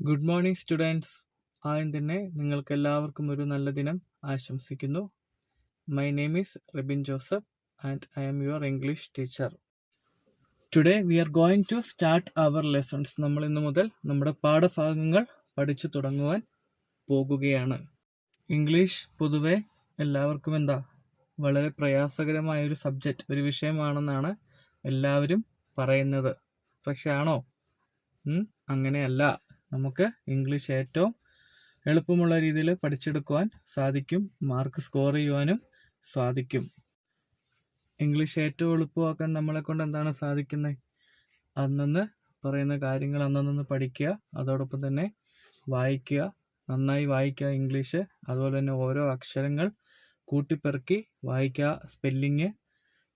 Good morning students. ആദ്യം തന്നെ നിങ്ങൾക്ക് എല്ലാവർക്കും ഒരു നല്ല ദിനം ആശംസിക്കുന്നു. My name is Ribin Joseph and I am your English teacher. Today we are going to start our lessons. നമ്മൾ ഇന്നു മുതൽ നമ്മുടെ പാഠഭാഗങ്ങൾ പഠിച്ചു തുടങ്ങുവാൻ പോകുകയാണ്. ഇംഗ്ലീഷ് പൊതുവെ എല്ലാവർക്കും വളരെ പ്രയാസകരമായ ഒരു സബ്ജക്റ്റ്, ഒരു വിഷയമാണെന്നാണ് എല്ലാവരും പറയുന്നത്. പക്ഷെ ആണോ? അങ്ങനെയല്ല. നമുക്ക് ഇംഗ്ലീഷ് ഏറ്റവും എളുപ്പമുള്ള രീതിയിൽ പഠിച്ചെടുക്കുവാൻ സാധിക്കും. മാർക്ക് സ്കോർ ചെയ്യുവാനും സാധിക്കും. ഇംഗ്ലീഷ് ഏറ്റവും എളുപ്പമാക്കാൻ നമ്മളെ കൊണ്ട് എന്താണ് സാധിക്കുന്നത്? അന്നന്ന് പറയുന്ന കാര്യങ്ങൾ അന്നന്ന് പഠിക്കുക, അതോടൊപ്പം തന്നെ വായിക്കുക, നന്നായി വായിക്കുക ഇംഗ്ലീഷ്. അതുപോലെ തന്നെ ഓരോ അക്ഷരങ്ങൾ കൂട്ടിപ്പെറുക്കി വായിക്കുക, സ്പെല്ലിങ്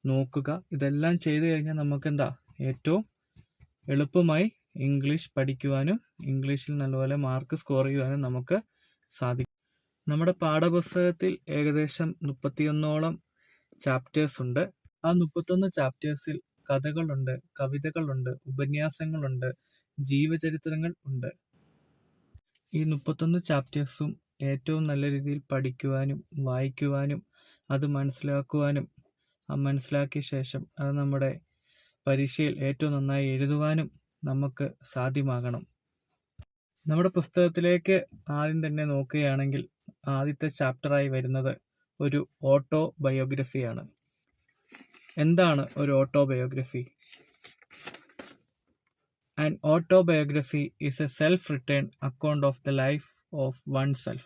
നോക്കുക. ഇതെല്ലാം ചെയ്തു കഴിഞ്ഞാൽ നമുക്ക് ഏറ്റവും എളുപ്പമായി ഇംഗ്ലീഷ് പഠിക്കുവാനും ഇംഗ്ലീഷിൽ നല്ലപോലെ മാർക്ക് സ്കോർ ചെയ്യുവാനും നമുക്ക് സാധിക്കും. നമ്മുടെ പാഠപുസ്തകത്തിൽ ഏകദേശം 31ഓളം ചാപ്റ്റേഴ്സ് ഉണ്ട്. ആ 31 ചാപ്റ്റേഴ്സിൽ കഥകളുണ്ട്, കവിതകളുണ്ട്, ഉപന്യാസങ്ങളുണ്ട്, ജീവചരിത്രങ്ങൾ ഉണ്ട്. ഈ 31 ചാപ്റ്റേഴ്സും ഏറ്റവും നല്ല രീതിയിൽ പഠിക്കുവാനും വായിക്കുവാനും അത് മനസ്സിലാക്കുവാനും മനസ്സിലാക്കിയ ശേഷം അത് നമ്മുടെ പരീക്ഷയിൽ ഏറ്റവും നന്നായി എഴുതുവാനും നമുക്ക് സാധ്യമാകണം. നമ്മുടെ പുസ്തകത്തിലേക്ക് ആദ്യം തന്നെ നോക്കുകയാണെങ്കിൽ ആദ്യത്തെ ചാപ്റ്ററായി വരുന്നത് ഒരു ഓട്ടോബയോഗ്രഫിയാണ്. എന്താണ് ഒരു autobiography? An autobiography is a self-written account of the life of oneself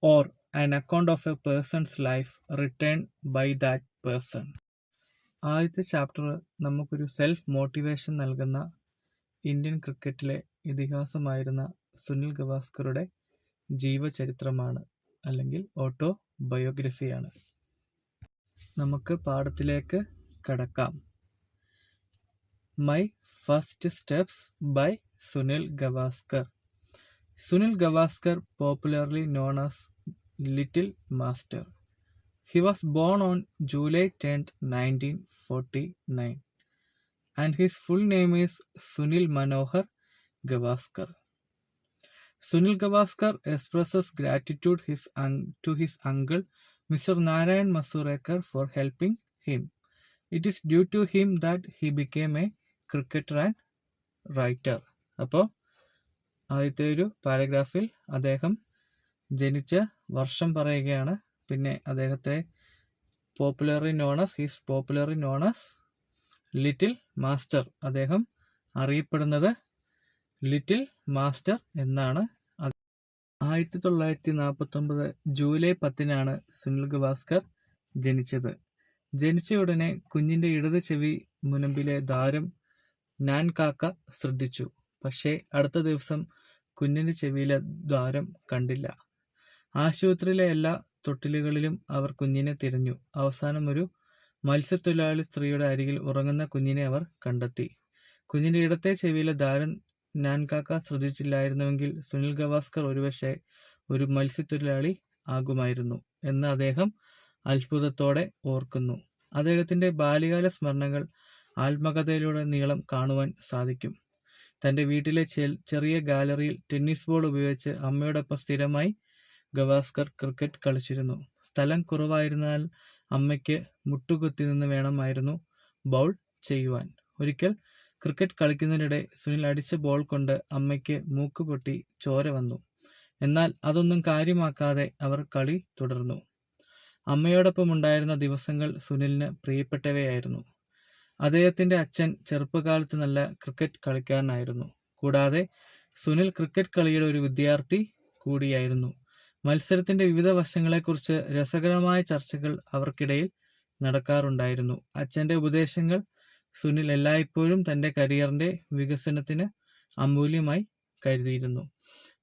or an account of a person's life written by that person. ആദ്യത്തെ ചാപ്റ്റർ നമുക്കൊരു സെൽഫ് മോട്ടിവേഷൻ നൽകുന്ന ഇന്ത്യൻ ക്രിക്കറ്റിലെ ഇതിഹാസമായിരുന്ന സുനിൽ ഗവാസ്കറുടെ ജീവചരിത്രമാണ്, അല്ലെങ്കിൽ ഓട്ടോബയോഗ്രഫിയാണ്. നമുക്ക് പാഠത്തിലേക്ക് കടക്കാം. My first steps by Sunil Gavaskar. Sunil Gavaskar, popularly known as Little Master. He was born on July 10th, 1949, and his full name is Sunil Manohar Gavaskar. Sunil Gavaskar expresses gratitude to his uncle, Mr. Narayan Masurekar, for helping him. It is due to him that he became a cricketer and writer. അപ്പോൾ ആദ്യത്തെ ഒരു പാരഗ്രാഫിൽ അദ്ദേഹം ജനിച്ച വർഷം പറയുകയാണ്. പിന്നെ അദ്ദേഹത്തെ popularly known as little master. അദ്ദേഹം അറിയപ്പെടുന്നത് ലിറ്റിൽ മാസ്റ്റർ എന്നാണ്. 1949 ജൂലൈ 10-നാണ് സുനിൽ ഗവാസ്കർ ജനിച്ചത്. ജനിച്ച ഉടനെ കുഞ്ഞിന്റെ ഇടത് ചെവി മുനമ്പിലെ ദ്വാരം നാൻ കാക്ക ശ്രദ്ധിച്ചു. പക്ഷേ അടുത്ത ദിവസം കുഞ്ഞിന്റെ ചെവിയിലെ ദ്വാരം കണ്ടില്ല. ആശുപത്രിയിലെ എല്ലാ തൊട്ടിലുകളിലും അവർ കുഞ്ഞിനെ തിരഞ്ഞു. അവസാനം ഒരു മത്സ്യത്തൊഴിലാളി സ്ത്രീയുടെ അരികിൽ ഉറങ്ങുന്ന കുഞ്ഞിനെ അവർ കണ്ടെത്തി. കുഞ്ഞിന്റെ ഇടത്തെ ചെവിയിലെ ദ്വാരം നാൻ കാക്ക ശ്രദ്ധിച്ചില്ലായിരുന്നുവെങ്കിൽ സുനിൽ ഗവാസ്കർ ഒരുപക്ഷെ ഒരു മത്സ്യത്തൊഴിലാളി ആകുമായിരുന്നു എന്ന് അദ്ദേഹം അത്ഭുതത്തോടെ ഓർക്കുന്നു. അദ്ദേഹത്തിന്റെ ബാല്യകാല സ്മരണകൾ ആത്മകഥയിലൂടെ നീളം കാണുവാൻ സാധിക്കും. തന്റെ വീട്ടിലെ ചെറിയ ഗാലറിയിൽ ടെന്നീസ് ബോൾ ഉപയോഗിച്ച് അമ്മയോടൊപ്പം സ്ഥിരമായി ഗവാസ്കർ ക്രിക്കറ്റ് കളിച്ചിരുന്നു. സ്ഥലം കുറവായിരുന്നാൽ അമ്മയ്ക്ക് മുട്ടുകുത്തി നിന്ന് വേണമായിരുന്നു ബൗൾ ചെയ്യുവാൻ. ഒരിക്കൽ ക്രിക്കറ്റ് കളിക്കുന്നതിനിടെ സുനിൽ അടിച്ച ബോൾ കൊണ്ട് അമ്മയ്ക്ക് മൂക്ക് പൊട്ടി ചോര വന്നു. എന്നാൽ അതൊന്നും കാര്യമാക്കാതെ അവർ കളി തുടർന്നു. അമ്മയോടൊപ്പം ഉണ്ടായിരുന്ന ദിവസങ്ങൾ സുനിലിന് പ്രിയപ്പെട്ടവയായിരുന്നു. അദ്ദേഹത്തിന്റെ അച്ഛൻ ചെറുപ്പകാലത്ത് നല്ല ക്രിക്കറ്റ് കളിക്കാരനായിരുന്നു. കൂടാതെ സുനിൽ ക്രിക്കറ്റ് കളിയുടെ ഒരു വിദ്യാർത്ഥി കൂടിയായിരുന്നു. മത്സരത്തിന്റെ വിവിധ വശങ്ങളെക്കുറിച്ച് രസകരമായ ചർച്ചകൾ അവർക്കിടയിൽ നടക്കാറുണ്ടായിരുന്നു. അച്ഛന്റെ ഉപദേശങ്ങൾ സുനിൽ എല്ലായ്പ്പോഴും തന്റെ കരിയറിന്റെ വികസനത്തിന് അമൂല്യമായി കരുതിയിരുന്നു.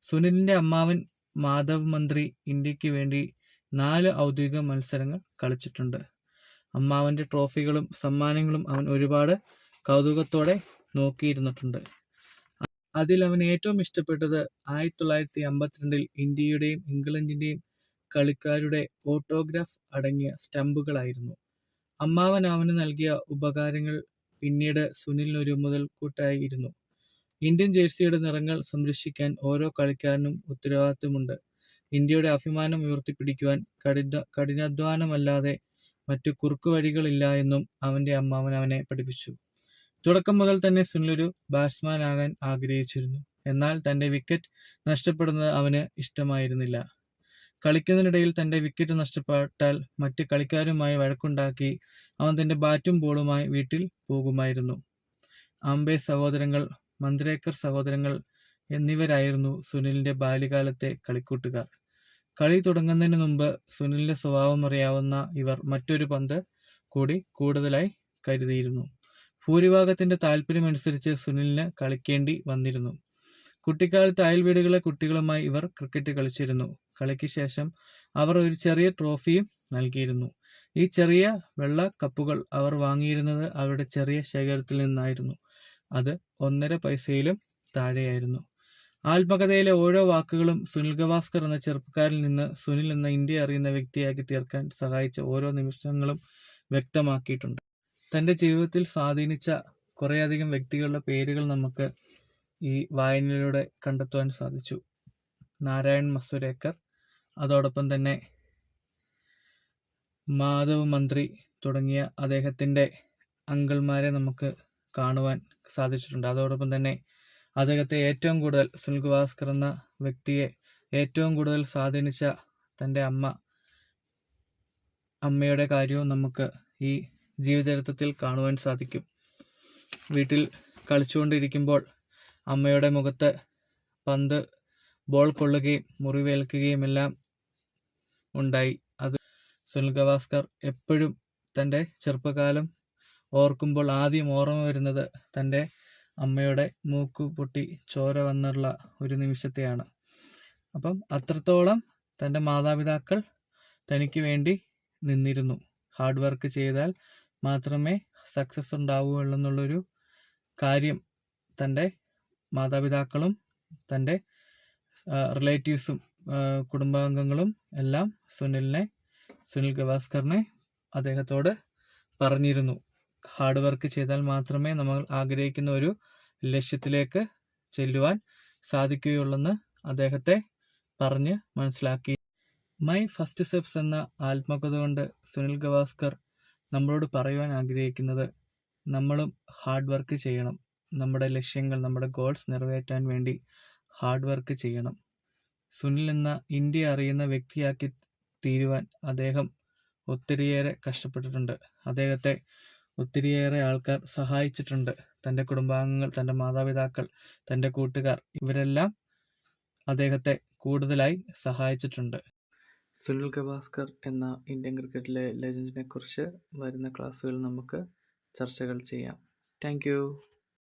സുനിലിന്റെ അമ്മാവൻ മാധവ് മന്ത്രി ഇന്ത്യക്ക് വേണ്ടി 4 ഔദ്യോഗിക മത്സരങ്ങൾ കളിച്ചിട്ടുണ്ട്. അമ്മാവന്റെ ട്രോഫികളും സമ്മാനങ്ങളും അവൻ ഒരുപാട് കൗതുകത്തോടെ നോക്കിയിരുന്നിട്ടുണ്ട്. അതിൽ അവൻ ഏറ്റവും ഇഷ്ടപ്പെട്ടത് 1952 ഇന്ത്യയുടെയും ഇംഗ്ലണ്ടിന്റെയും കളിക്കാരുടെ ഓട്ടോഗ്രാഫ് അടങ്ങിയ സ്റ്റമ്പുകളായിരുന്നു. അമ്മാവൻ അവന് നൽകിയ ഉപകാരങ്ങൾ പിന്നീട് സുനിലിനൊരു മുതൽക്കൂട്ടായിരുന്നു. ഇന്ത്യൻ ജേഴ്സിയുടെ നിറങ്ങൾ സംരക്ഷിക്കാൻ ഓരോ കളിക്കാരനും ഉത്തരവാദിത്തമുണ്ട്. ഇന്ത്യയുടെ അഭിമാനം ഉയർത്തിപ്പിടിക്കുവാൻ കഠിനാധ്വാനമല്ലാതെ മറ്റു കുറുക്കുവഴികളില്ല എന്നും അവന്റെ അമ്മാവൻ അവനെ പഠിപ്പിച്ചു. തുടക്കം മുതൽ തന്നെ സുനിൽ ഒരു ബാറ്റ്സ്മാൻ ആകാൻ ആഗ്രഹിച്ചിരുന്നു. എന്നാൽ തന്റെ വിക്കറ്റ് നഷ്ടപ്പെടുന്നത് അവന് ഇഷ്ടമായിരുന്നില്ല. കളിക്കുന്നതിനിടയിൽ തന്റെ വിക്കറ്റ് നഷ്ടപ്പെട്ടാൽ മറ്റ് കളിക്കാരുമായി വഴക്കുണ്ടാക്കി അവൻ തന്റെ ബാറ്റും ബോളുമായി വീട്ടിൽ പോകുമായിരുന്നു. ആംബെ സഹോദരങ്ങൾ, മന്ത്രേക്കർ സഹോദരങ്ങൾ എന്നിവരായിരുന്നു സുനിലിന്റെ ബാല്യകാലത്തെ കളിക്കൂട്ടുകാർ. കളി തുടങ്ങുന്നതിന് മുമ്പ് സുനിലിന്റെ സ്വഭാവം അറിയാവുന്ന ഇവർ മറ്റൊരു പന്ത് കൂടി കൂടുതലായി കരുതിയിരുന്നു. ഭൂരിഭാഗത്തിന്റെ താല്പര്യമനുസരിച്ച് സുനിലിന് കളിക്കേണ്ടി വന്നിരുന്നു. കുട്ടിക്കാലത്ത് അയൽവീടുകളിലെ കുട്ടികളുമായി ഇവർ ക്രിക്കറ്റ് കളിച്ചിരുന്നു. കളിക്ക് ശേഷം അവർ ഒരു ചെറിയ ട്രോഫിയും നൽകിയിരുന്നു. ഈ ചെറിയ വെള്ള കപ്പുകൾ അവർ വാങ്ങിയിരുന്നത് അവരുടെ ചെറിയ ശേഖരത്തിൽ നിന്നായിരുന്നു. അത് 1.5 പൈസയിലും താഴെയായിരുന്നു. ആത്മകഥയിലെ ഓരോ വാക്കുകളും സുനിൽ ഗവാസ്കർ എന്ന ചെറുപ്പക്കാരിൽ നിന്ന് സുനിൽ എന്ന ഇന്ത്യ അറിയുന്ന വ്യക്തിയാക്കി തീർക്കാൻ സഹായിച്ച ഓരോ നിമിഷങ്ങളും വ്യക്തമാക്കിയിട്ടുണ്ട്. തന്റെ ജീവിതത്തിൽ സ്വാധീനിച്ച കുറേയധികം വ്യക്തികളുടെ പേരുകൾ നമുക്ക് ഈ വായനയിലൂടെ കണ്ടെത്തുവാൻ സാധിച്ചു. നാരായൺ മസുരേക്കർ, അതോടൊപ്പം തന്നെ മാധവ് മന്ത്രി തുടങ്ങിയ അദ്ദേഹത്തിൻ്റെ അങ്കിൾമാരെ നമുക്ക് കാണുവാൻ സാധിച്ചിട്ടുണ്ട്. അതോടൊപ്പം തന്നെ അദ്ദേഹത്തെ ഏറ്റവും കൂടുതൽ സുനിൽ ഗവാസ്കർ എന്ന വ്യക്തിയെ ഏറ്റവും കൂടുതൽ സ്വാധീനിച്ച തൻ്റെ അമ്മയുടെ കാര്യവും നമുക്ക് ഈ ജീവചരിത്രത്തിൽ കാണുവാൻ സാധിക്കും. വീട്ടിൽ കളിച്ചുകൊണ്ടിരിക്കുമ്പോൾ അമ്മയുടെ മുഖത്ത് പന്ത് ബോൾ കൊള്ളുകയും മുറിവേൽക്കുകയും എല്ലാം ഉണ്ടായി. അത് സുനിൽ ഗവാസ്കർ എപ്പോഴും തൻ്റെ ചെറുപ്പകാലം ഓർക്കുമ്പോൾ ആദ്യം ഓർമ്മ വരുന്നത് തൻ്റെ അമ്മയുടെ മൂക്ക് പൊട്ടി ചോര വന്നുള്ള ഒരു നിമിഷത്തെയാണ്. അപ്പം അത്രത്തോളം തൻ്റെ മാതാപിതാക്കൾ തനിക്ക് വേണ്ടി നിന്നിരുന്നു. ഹാർഡ് വർക്ക് ചെയ്താൽ മാത്രമേ സക്സസ് ഉണ്ടാവുകയുള്ളൂ എന്നുള്ളൊരു കാര്യം തൻ്റെ മാതാപിതാക്കളും തൻ്റെ റിലേറ്റീവ്സും കുടുംബാംഗങ്ങളും എല്ലാം സുനിൽ ഗവാസ്കറിനെ അദ്ദേഹത്തോട് പറഞ്ഞിരുന്നു. ഹാർഡ് വർക്ക് ചെയ്താൽ മാത്രമേ നമ്മൾ ആഗ്രഹിക്കുന്ന ഒരു ലക്ഷ്യത്തിലേക്ക് ചെല്ലുവാൻ സാധിക്കുകയുള്ളെന്ന് അദ്ദേഹത്തെ പറഞ്ഞ് മനസ്സിലാക്കി. മൈ ഫസ്റ്റ് സ്റ്റെപ്സ് എന്ന ആത്മകഥ കൊണ്ട് സുനിൽ ഗവാസ്കർ നമ്മളോട് പറയുവാൻ ആഗ്രഹിക്കുന്നത് നമ്മളും ഹാർഡ് വർക്ക് ചെയ്യണം. നമ്മുടെ ലക്ഷ്യങ്ങൾ, നമ്മുടെ ഗോൾസ് നിറവേറ്റാൻ വേണ്ടി ഹാർഡ് വർക്ക് ചെയ്യണം. സുനിൽ എന്ന ഇന്ത്യ അറിയുന്ന വ്യക്തിയാക്കി തീരുവാൻ അദ്ദേഹം ഒത്തിരിയേറെ കഷ്ടപ്പെട്ടിട്ടുണ്ട്. അദ്ദേഹത്തെ ഒത്തിരിയേറെ ആൾക്കാർ സഹായിച്ചിട്ടുണ്ട്. തൻ്റെ കുടുംബാംഗങ്ങൾ, തൻ്റെ മാതാപിതാക്കൾ, തൻ്റെ കൂട്ടുകാർ ഇവരെല്ലാം അദ്ദേഹത്തെ കൂടുതലായി സഹായിച്ചിട്ടുണ്ട്. സുനിൽ ഗവാസ്കർ എന്ന ഇന്ത്യൻ ക്രിക്കറ്റിലെ ലെജൻഡിനെ കുറിച്ച് വരുന്ന ക്ലാസ്സുകളിൽ നമുക്ക് ചർച്ചകൾ ചെയ്യാം. Thank you.